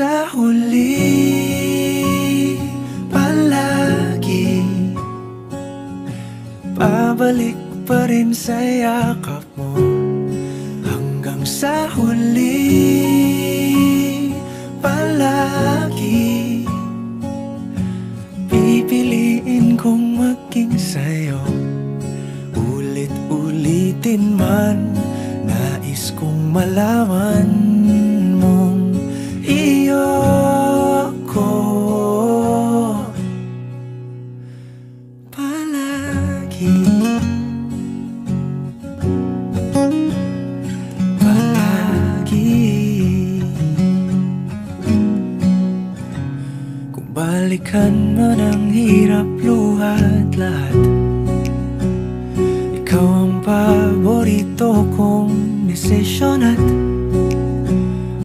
sa huli palagi babalik pa rin sa yakap mo. Hanggang sa huli palagi pipiliin kong maging sa'yo. Ulit-ulitin man, nais kong malaman mong iyo ko palagi. Kung balikan man ang hirap, luhat lahat, ikaw ang paborito kong desisyon at